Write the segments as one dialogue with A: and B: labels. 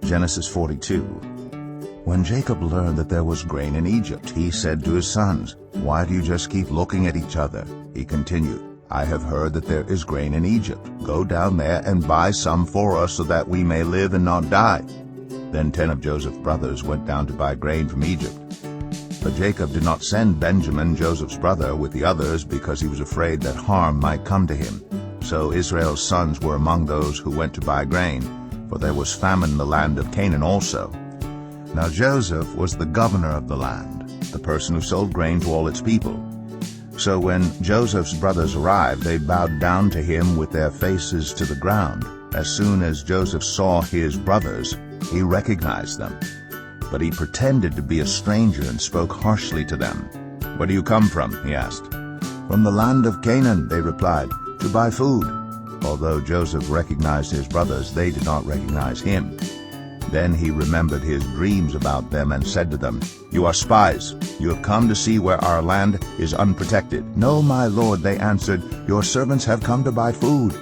A: Genesis 42. When Jacob learned that there was grain in Egypt, he said to his sons, "Why do you just keep looking at each other?" He continued, "I have heard that there is grain in Egypt. Go down there and buy some for us so that we may live and not die." Then 10 of Joseph's brothers went down to buy grain from Egypt. But Jacob did not send Benjamin, Joseph's brother, with the others because he was afraid that harm might come to him. So Israel's sons were among those who went to buy grain, for there was famine in the land of Canaan also. Now Joseph was the governor of the land, the person who sold grain to all its people. So when Joseph's brothers arrived, they bowed down to him with their faces to the ground. As soon as Joseph saw his brothers, he recognized them. But he pretended to be a stranger and spoke harshly to them. "Where do you come from?" he asked. "From the land of Canaan," they replied, "to buy food." Although Joseph recognized his brothers, they did not recognize him. Then he remembered his dreams about them and said to them, "You are spies. You have come to see where our land is unprotected." "No, my lord," they answered, "your servants have come to buy food.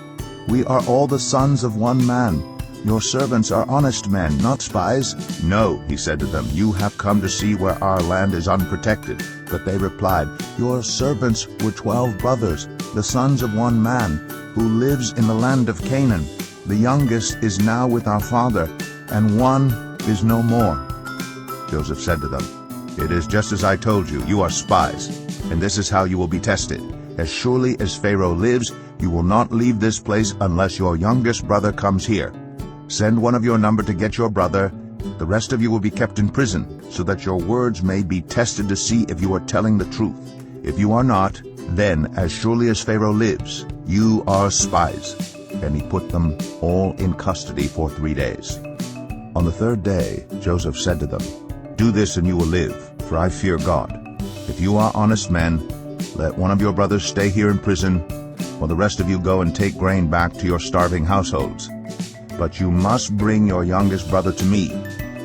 A: We are all the sons of one man. Your servants are honest men, not spies." "No," he said to them, "you have come to see where our land is unprotected." But they replied, "Your servants were 12 brothers, the sons of one man, who lives in the land of Canaan. The youngest is now with our father, and one is no more." Joseph said to them, "It is just as I told you, you are spies, and this is how you will be tested. As surely as Pharaoh lives, you will not leave this place unless your youngest brother comes here. Send one of your number to get your brother. The rest of you will be kept in prison, so that your words may be tested to see if you are telling the truth. If you are not, then, as surely as Pharaoh lives, you are spies." And he put them all in custody for 3 days. On the 3rd day, Joseph said to them, "Do this and you will live, for I fear God. If you are honest men, let one of your brothers stay here in prison, while the rest of you go and take grain back to your starving households. But you must bring your youngest brother to me,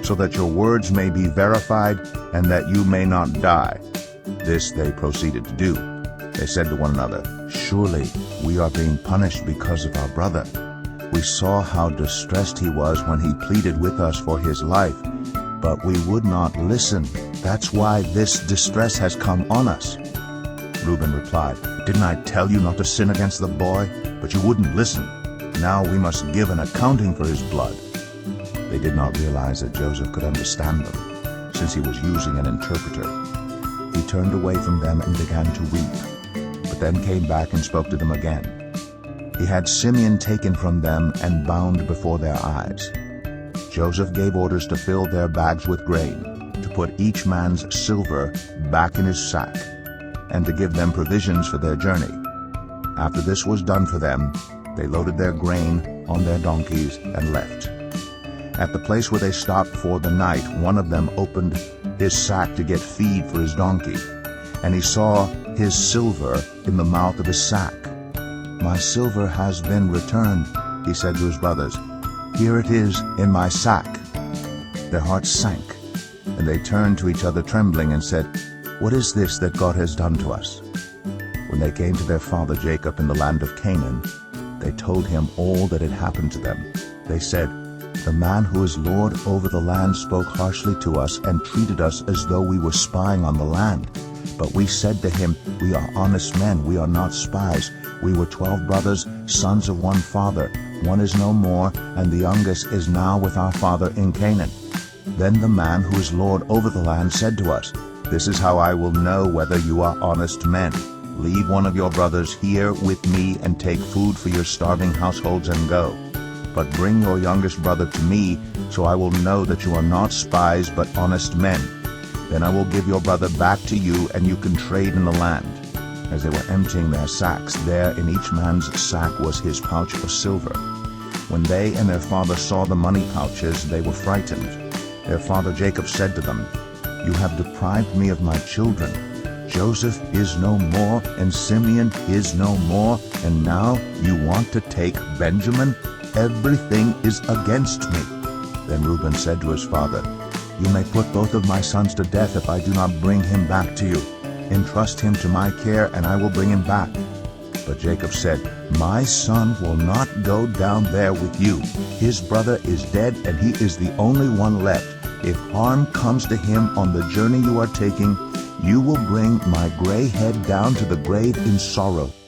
A: so that your words may be verified and that you may not die." This they proceeded to do. They said to one another, "Surely we are being punished because of our brother. We saw how distressed he was when he pleaded with us for his life, but we would not listen. That's why this distress has come on us." Reuben replied, "Didn't I tell you not to sin against the boy? But you wouldn't listen. Now we must give an accounting for his blood." They did not realize that Joseph could understand them, since he was using an interpreter. He turned away from them and began to weep, but then came back and spoke to them again. He had Simeon taken from them and bound before their eyes. Joseph gave orders to fill their bags with grain, to put each man's silver back in his sack, and to give them provisions for their journey. After this was done for them, they loaded their grain on their donkeys and left. At the place where they stopped for the night, one of them opened his sack to get feed for his donkey, and he saw his silver in the mouth of his sack. "My silver has been returned," he said to his brothers. "Here it is in my sack." Their hearts sank, and they turned to each other trembling and said, "What is this that God has done to us?" When they came to their father Jacob in the land of Canaan, they told him all that had happened to them. They said, "The man who is Lord over the land spoke harshly to us and treated us as though we were spying on the land. But we said to him, 'We are honest men, we are not spies. We were 12 brothers, sons of one father. One is no more, and the youngest is now with our father in Canaan.' Then the man who is Lord over the land said to us, 'This is how I will know whether you are honest men. Leave one of your brothers here with me and take food for your starving households and go. But bring your youngest brother to me, so I will know that you are not spies but honest men. Then I will give your brother back to you, and you can trade in the land." As they were emptying their sacks, there in each man's sack was his pouch of silver. When they and their father saw the money pouches, they were frightened. Their father Jacob said to them, "You have deprived me of my children. Joseph is no more, and Simeon is no more, and now you want to take Benjamin? Everything is against me." Then Reuben said to his father, "You may put both of my sons to death if I do not bring him back to you. Entrust him to my care, and I will bring him back." But Jacob said, My son will not go down there with you. His brother is dead, and he is the only one left. If harm comes to him on the journey you are taking, you will bring my gray head down to the grave in sorrow.